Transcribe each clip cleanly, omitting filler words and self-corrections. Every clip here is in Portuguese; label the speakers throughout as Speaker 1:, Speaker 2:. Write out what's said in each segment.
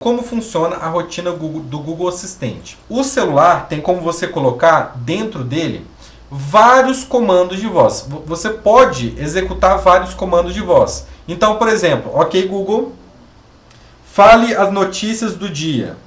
Speaker 1: Como funciona a rotina do Google Assistente? O celular tem como você colocar dentro dele vários comandos de voz. Você pode executar vários comandos de voz. Então, por exemplo, ok Google, fale as notícias do dia.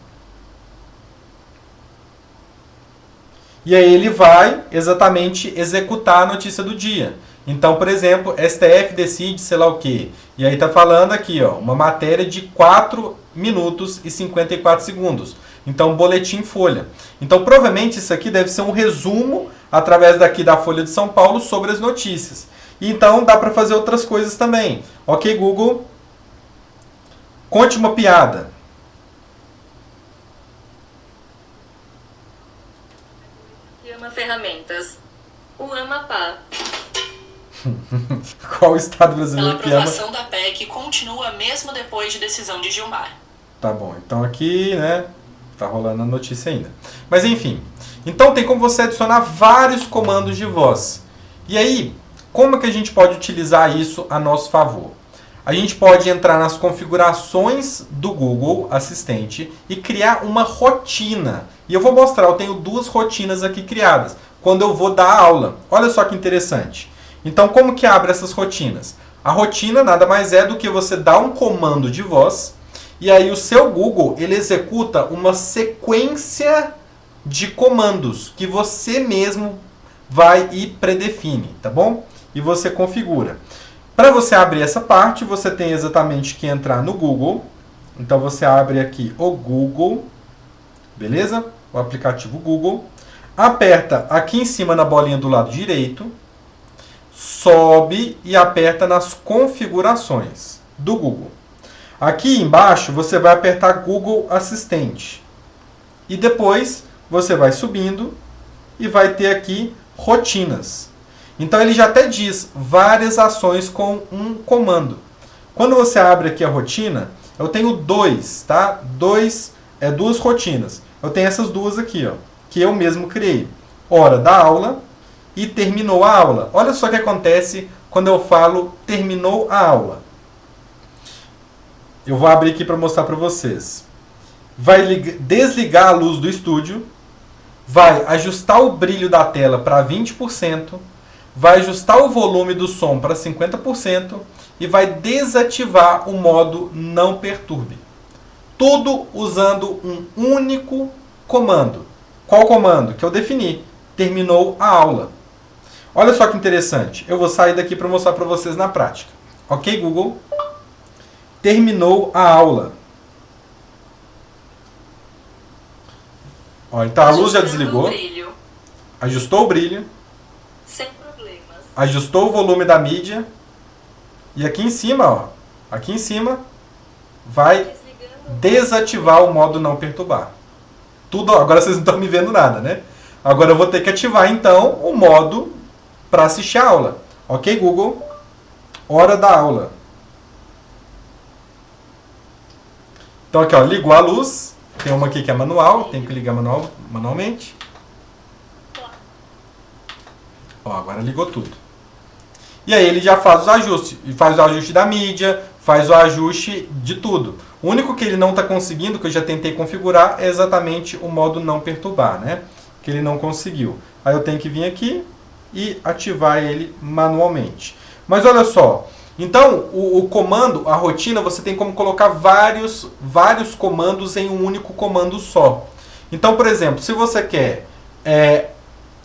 Speaker 1: E aí ele vai exatamente executar a notícia do dia. Então, por exemplo, STF decide sei lá o quê. E aí tá falando aqui, ó, uma matéria de 4 minutos e 54 segundos. Então, boletim Folha. Então, provavelmente isso aqui deve ser um resumo através daqui da Folha de São Paulo sobre as notícias. E então dá para fazer outras coisas também. Ok, Google, conte uma piada.
Speaker 2: Ama ferramentas. O Amapá.
Speaker 1: Qual o estado brasileiro
Speaker 2: A
Speaker 1: que ama?
Speaker 2: A aprovação da PEC continua mesmo depois de decisão de Gilmar.
Speaker 1: Tá bom, então aqui, né, tá rolando a notícia ainda. Mas enfim, então tem como você adicionar vários comandos de voz. E aí, como que a gente pode utilizar isso a nosso favor? A gente pode entrar nas configurações do Google Assistente e criar uma rotina. E eu vou mostrar, eu tenho duas rotinas aqui criadas, quando eu vou dar aula. Olha só que interessante. Então, como que abre essas rotinas? A rotina nada mais é do que você dar um comando de voz e aí o seu Google ele executa uma sequência de comandos que você mesmo vai e predefine, tá bom? E você configura. Para você abrir essa parte, você tem exatamente que entrar no Google. Então você abre aqui o Google, beleza? O aplicativo Google. Aperta aqui em cima na bolinha do lado direito. Sobe e aperta nas configurações do Google. Aqui embaixo você vai apertar Google Assistente. E depois você vai subindo e vai ter aqui rotinas. Então ele já até diz várias ações com um comando. Quando você abre aqui a rotina, eu tenho tá? Duas rotinas. Eu tenho essas duas aqui, ó, que eu mesmo criei. Hora da aula e terminou a aula. Olha só o que acontece quando eu falo terminou a aula. Eu vou abrir aqui para mostrar para vocês. Vai desligar a luz do estúdio, vai ajustar o brilho da tela para 20%, vai ajustar o volume do som para 50% e vai desativar o modo não perturbe. Tudo usando um único comando. Qual comando? Que eu defini. Terminou a aula. Olha só que interessante. Eu vou sair daqui para mostrar para vocês na prática. Ok, Google? Terminou a aula. Ó, então a luz já desligou. Ajustou o brilho.
Speaker 2: Sem problemas.
Speaker 1: Ajustou o volume da mídia. E aqui em cima, ó. Aqui em cima vai desativar o modo não perturbar. Tudo, agora vocês não estão me vendo nada, né? Agora eu vou ter que ativar então o modo para assistir a aula. Ok, Google? Hora da aula. Então aqui, ó, ligou a luz. Tem uma aqui que é manual, tem que ligar manualmente. Ó, agora ligou tudo. E aí ele já faz os ajustes. Ele faz o ajuste da mídia, faz o ajuste de tudo. O único que ele não está conseguindo, que eu já tentei configurar, é exatamente o modo não perturbar, né? Que ele não conseguiu. Aí eu tenho que vir aqui e ativar ele manualmente. Mas olha só. Então, o comando, a rotina, você tem como colocar vários comandos em um único comando só. Então, por exemplo, se você quer...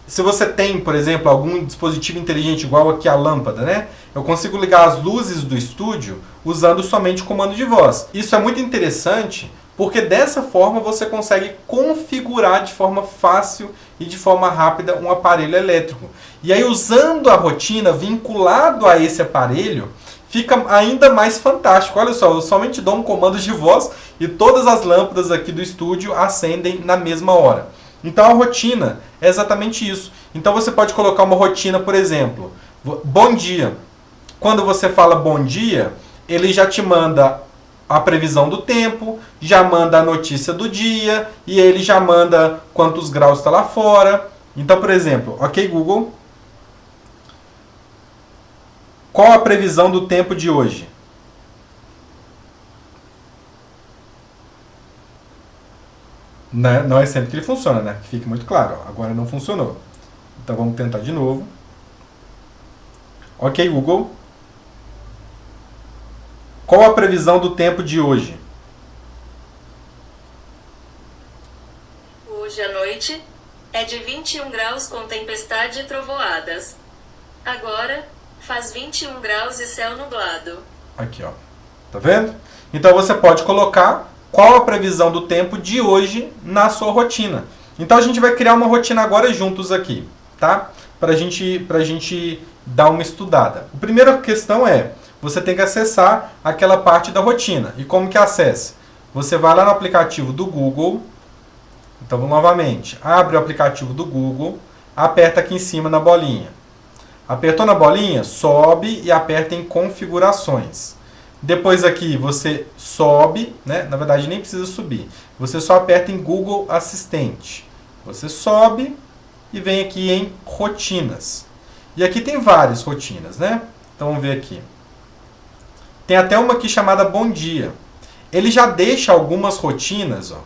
Speaker 1: se você tem, por exemplo, algum dispositivo inteligente igual aqui a lâmpada, né? Eu consigo ligar as luzes do estúdio usando somente o comando de voz. Isso é muito interessante porque dessa forma você consegue configurar de forma fácil e de forma rápida um aparelho elétrico. E aí usando a rotina vinculado a esse aparelho, fica ainda mais fantástico. Olha só, eu somente dou um comando de voz e todas as lâmpadas aqui do estúdio acendem na mesma hora. Então a rotina é exatamente isso. Então você pode colocar uma rotina, por exemplo, bom dia. Quando você fala bom dia, ele já te manda a previsão do tempo, já manda a notícia do dia e ele já manda quantos graus está lá fora. Então, por exemplo, ok Google, qual a previsão do tempo de hoje? Não é sempre que ele funciona, né? Que fique muito claro. Ó. Agora não funcionou. Então vamos tentar de novo. Ok, Google. Qual a previsão do tempo de hoje?
Speaker 2: Hoje à noite é de 21 graus com tempestade e trovoadas. Agora faz 21 graus e céu nublado.
Speaker 1: Aqui, ó. Tá vendo? Então você pode colocar qual a previsão do tempo de hoje na sua rotina. Então a gente vai criar uma rotina agora juntos aqui, tá? Pra gente dar uma estudada. A primeira questão é, você tem que acessar aquela parte da rotina. E como que acessa? Você vai lá no aplicativo do Google. Então, novamente, abre o aplicativo do Google, aperta aqui em cima na bolinha. Apertou na bolinha, sobe e aperta em configurações. Depois aqui você sobe, né? Na verdade nem precisa subir. Você só aperta em Google Assistente. Você sobe e vem aqui em rotinas. E aqui tem várias rotinas, né? Então vamos ver aqui. Tem até uma aqui chamada Bom Dia. Ele já deixa algumas rotinas, ó,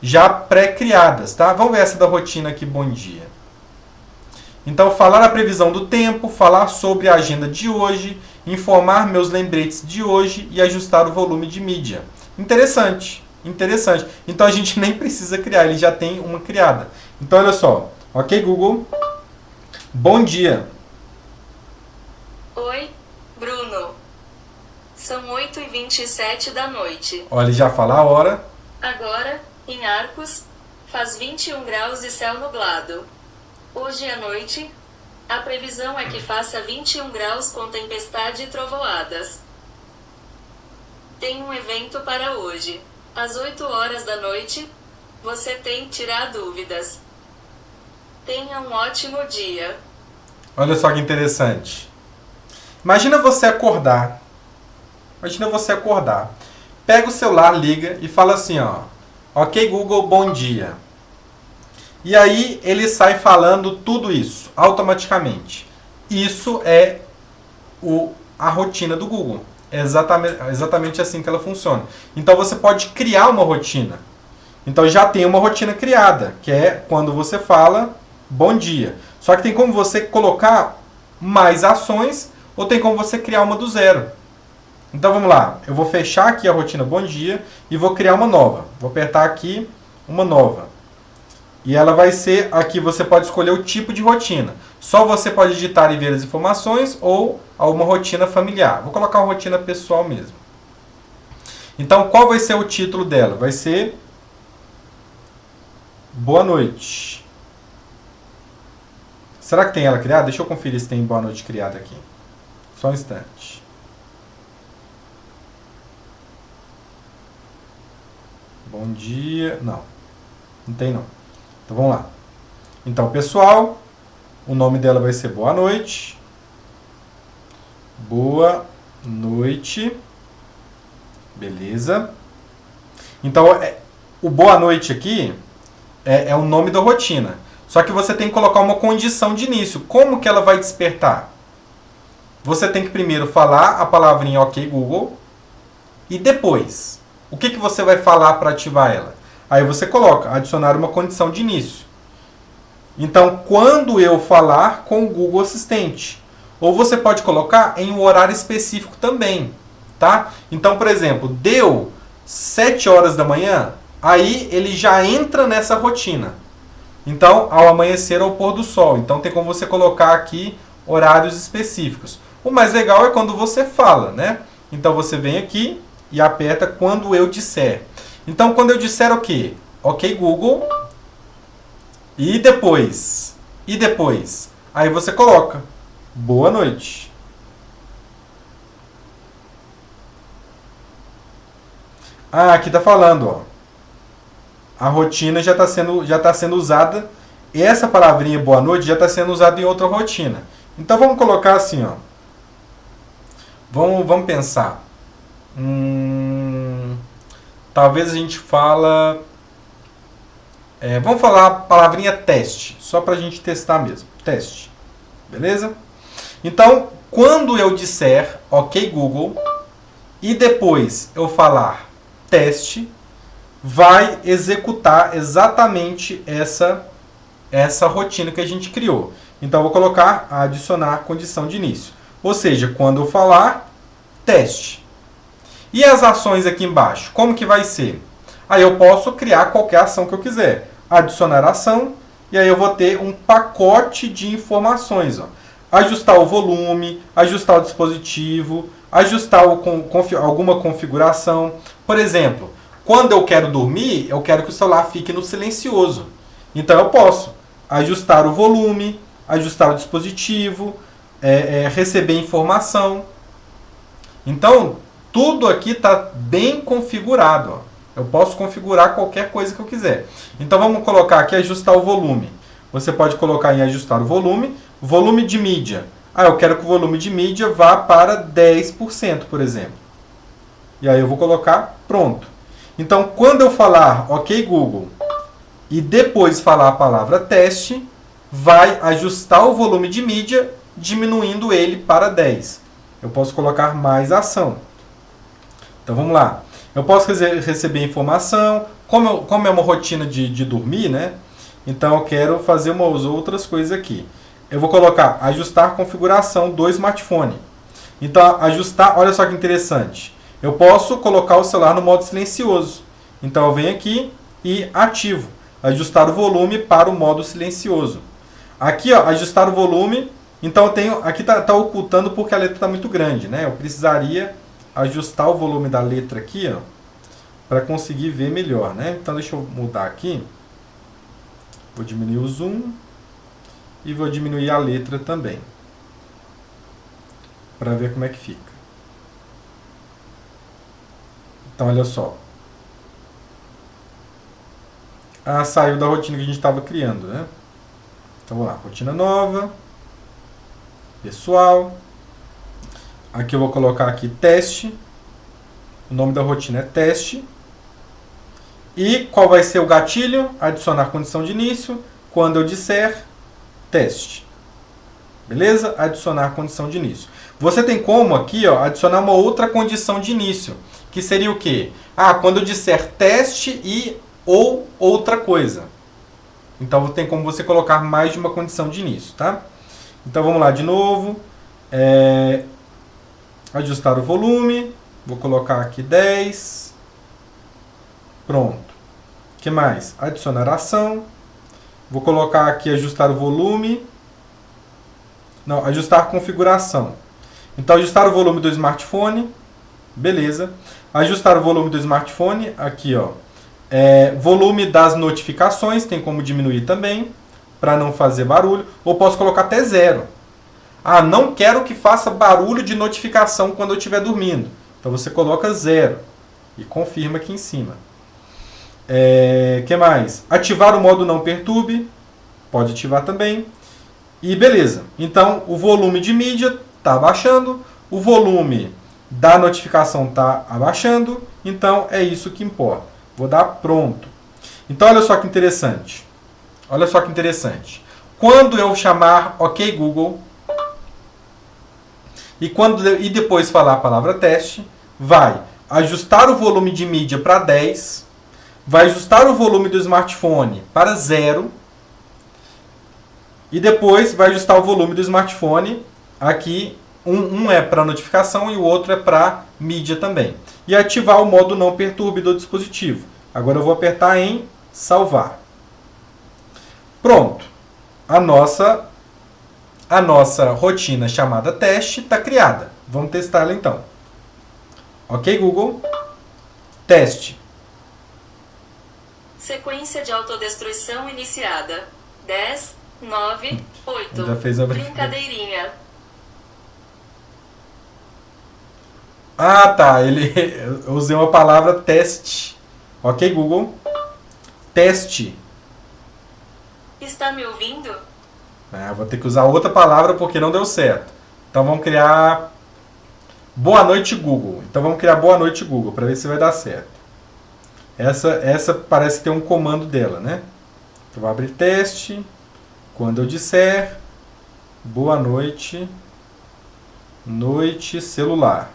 Speaker 1: já pré-criadas, tá? Vamos ver essa da rotina aqui, Bom Dia. Então, falar a previsão do tempo, falar sobre a agenda de hoje, informar meus lembretes de hoje e ajustar o volume de mídia. Interessante, interessante. Então, a gente nem precisa criar, ele já tem uma criada. Então, olha só. Ok, Google. Bom dia.
Speaker 2: Oi, Bruno. São 8h27 da noite.
Speaker 1: Olha, ele já fala a hora.
Speaker 2: Agora, em Arcos, faz 21 graus e céu nublado. Hoje à noite, a previsão é que faça 21 graus com tempestade e trovoadas. Tem um evento para hoje. Às 8 horas da noite, você tem que tirar dúvidas. Tenha um ótimo dia.
Speaker 1: Olha só que interessante. Imagina você acordar. Pega o celular, liga e fala assim, ó. Ok, Google, bom dia. E aí ele sai falando tudo isso, automaticamente. Isso é a rotina do Google. É exatamente assim que ela funciona. Então você pode criar uma rotina. Então já tem uma rotina criada, que é quando você fala bom dia. Só que tem como você colocar mais ações ou tem como você criar uma do zero. Então vamos lá. Eu vou fechar aqui a rotina bom dia e vou criar uma nova. Vou apertar aqui uma nova. E ela vai ser, aqui você pode escolher o tipo de rotina. Só você pode digitar e ver as informações ou uma rotina familiar. Vou colocar uma rotina pessoal mesmo. Então, qual vai ser o título dela? Vai ser Boa Noite. Será que tem ela criada? Deixa eu conferir se tem Boa Noite criada aqui. Só um instante. Bom dia. Não tem não. Então vamos lá. Então, pessoal, o nome dela vai ser Boa Noite. Boa Noite. Beleza. Então, o Boa Noite aqui é o nome da rotina. Só que você tem que colocar uma condição de início. Como que ela vai despertar? Você tem que primeiro falar a palavrinha OK Google. E depois, o que você vai falar para ativar ela? Aí você coloca, adicionar uma condição de início. Então, quando eu falar com o Google Assistente. Ou você pode colocar em um horário específico também. Tá? Então, por exemplo, deu 7 horas da manhã, aí ele já entra nessa rotina. Então, ao amanhecer ou ao pôr do sol. Então, tem como você colocar aqui horários específicos. O mais legal é quando você fala, né? Então, você vem aqui e aperta quando eu disser. Então, quando eu disser o quê? Ok, Google. E depois? Aí você coloca Boa Noite. Ah, aqui está falando, ó. A rotina já está sendo usada. E essa palavrinha Boa Noite já está sendo usada em outra rotina. Então, vamos colocar assim, ó. Vamos pensar. Talvez a gente fala... vamos falar a palavrinha teste, só para a gente testar mesmo. Teste. Beleza? Então, quando eu disser OK Google e depois eu falar teste, vai executar exatamente essa rotina que a gente criou. Então, eu vou colocar adicionar condição de início. Ou seja, quando eu falar, teste. E as ações aqui embaixo, como que vai ser? Aí eu posso criar qualquer ação que eu quiser. Adicionar ação, e aí eu vou ter um pacote de informações. Ó. Ajustar o volume, ajustar o dispositivo, ajustar alguma configuração. Por exemplo, quando eu quero dormir, eu quero que o celular fique no silencioso. Então eu posso ajustar o volume, ajustar o dispositivo, receber informação. Então, tudo aqui está bem configurado. Ó. Eu posso configurar qualquer coisa que eu quiser. Então, vamos colocar aqui ajustar o volume. Você pode colocar em ajustar o volume. Volume de mídia. Eu quero que o volume de mídia vá para 10%, por exemplo. E aí eu vou colocar pronto. Então, quando eu falar OK Google e depois falar a palavra teste, vai ajustar o volume de mídia, diminuindo ele para 10. Eu posso colocar mais ação. Então, vamos lá. Eu posso receber informação. Como é uma rotina de dormir, né? Então, eu quero fazer umas outras coisas aqui. Eu vou colocar ajustar configuração do smartphone. Então, ajustar, olha só que interessante. Eu posso colocar o celular no modo silencioso. Então, eu venho aqui e ativo. Ajustar o volume para o modo silencioso. Aqui, ó, ajustar o volume. Então, eu tenho, aqui tá ocultando porque a letra está muito grande, né? Eu precisaria ajustar o volume da letra aqui, ó, para conseguir ver melhor, né? Então, deixa eu mudar aqui. Vou diminuir o zoom e vou diminuir a letra também, para ver como é que fica. Então, olha só. Saiu da rotina que a gente estava criando, né? Então, vamos lá. Rotina nova. Pessoal. Aqui eu vou colocar aqui teste. O nome da rotina é teste. E qual vai ser o gatilho? Adicionar condição de início. Quando eu disser teste. Beleza? Adicionar condição de início. Você tem como aqui, ó, adicionar uma outra condição de início. Que seria o quê? Quando eu disser teste e ou outra coisa. Então tem como você colocar mais de uma condição de início, tá? Então vamos lá de novo. Ajustar o volume. Vou colocar aqui 10. Pronto. O que mais? Adicionar ação. Vou colocar aqui ajustar o volume. Não, ajustar a configuração. Então ajustar o volume do smartphone. Beleza. Ajustar o volume do smartphone. Aqui, ó. Volume das notificações. Tem como diminuir também. Para não fazer barulho. Ou posso colocar até 0. Não quero que faça barulho de notificação quando eu estiver dormindo. Então você coloca 0 e confirma aqui em cima. Que mais? Ativar o modo não perturbe. Pode ativar também. E beleza. Então o volume de mídia está abaixando. O volume da notificação está abaixando. Então é isso que importa. Vou dar pronto. Então olha só que interessante. Olha só que interessante. Quando eu chamar OK Google e depois falar a palavra teste, vai ajustar o volume de mídia para 10, vai ajustar o volume do smartphone para 0 e depois vai ajustar o volume do smartphone aqui, um é para notificação e o outro é para mídia também. E ativar o modo não perturbe do dispositivo. Agora eu vou apertar em salvar. Pronto. A nossa rotina chamada teste está criada. Vamos testar ela então. OK Google. Teste.
Speaker 2: Sequência de autodestruição iniciada. 10, 9, 8.
Speaker 1: Ainda fez a
Speaker 2: brincadeirinha.
Speaker 1: Tá. Eu usei uma palavra teste. OK Google. Teste.
Speaker 2: Está me ouvindo?
Speaker 1: Vou ter que usar outra palavra porque não deu certo. Então vamos criar boa noite Google. Então vamos criar boa noite Google para ver se vai dar certo. Essa parece ter um comando dela, né? Então vou abrir teste. Quando eu disser boa noite, noite celular.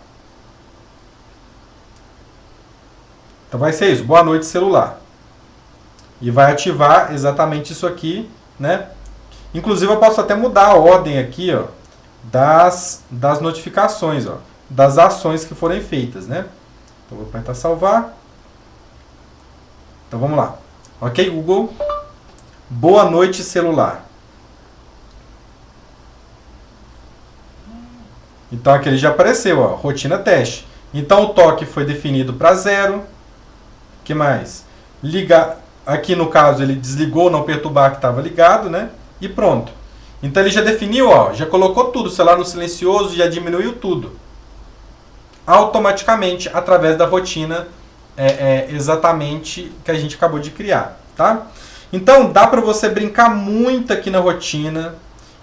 Speaker 1: Então vai ser isso, boa noite celular. E vai ativar exatamente isso aqui, né? Inclusive eu posso até mudar a ordem aqui, ó, das notificações, ó, das ações que forem feitas, né? Então vou apertar salvar. Então vamos lá. Ok, Google? Boa noite celular. Então aqui ele já apareceu, ó, rotina teste. Então o toque foi definido para 0. O que mais? Ligar. Aqui no caso ele desligou, não perturbar que estava ligado, né? E pronto. Então ele já definiu, ó, já colocou tudo, o celular no silencioso, já diminuiu tudo. Automaticamente, através da rotina exatamente que a gente acabou de criar, tá? Então dá para você brincar muito aqui na rotina.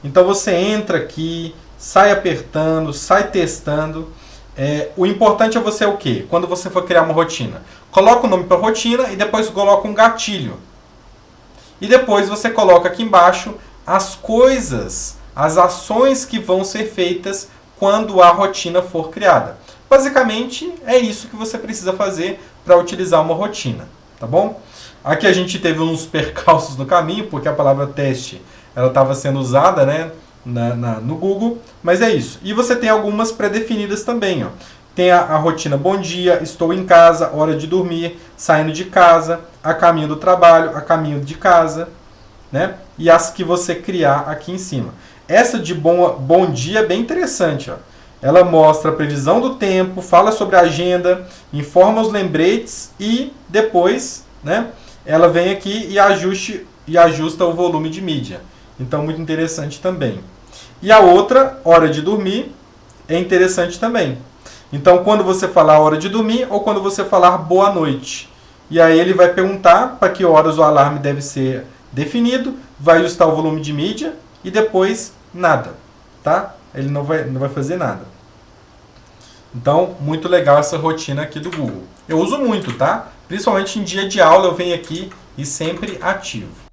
Speaker 1: Então você entra aqui, sai apertando, sai testando. O importante é você o quê? Quando você for criar uma rotina, coloca o nome para rotina e depois coloca um gatilho. E depois você coloca aqui embaixo as coisas, as ações que vão ser feitas quando a rotina for criada. Basicamente é isso que você precisa fazer para utilizar uma rotina, tá bom? Aqui a gente teve uns percalços no caminho, porque a palavra teste ela estava sendo usada, né, no Google, mas é isso. E você tem algumas pré-definidas também, ó. Tem a rotina bom dia, estou em casa, hora de dormir, saindo de casa, a caminho do trabalho, a caminho de casa, né? E as que você criar aqui em cima. Essa de bom dia é bem interessante, ó. Ela mostra a previsão do tempo, fala sobre a agenda, informa os lembretes e depois, né, ela vem aqui e ajusta o volume de mídia. Então, muito interessante também. E a outra, hora de dormir, é interessante também. Então, quando você falar hora de dormir ou quando você falar boa noite. E aí ele vai perguntar para que horas o alarme deve ser definido, vai ajustar o volume de mídia e depois nada, tá? Ele não vai fazer nada. Então, muito legal essa rotina aqui do Google. Eu uso muito, tá? Principalmente em dia de aula eu venho aqui e sempre ativo.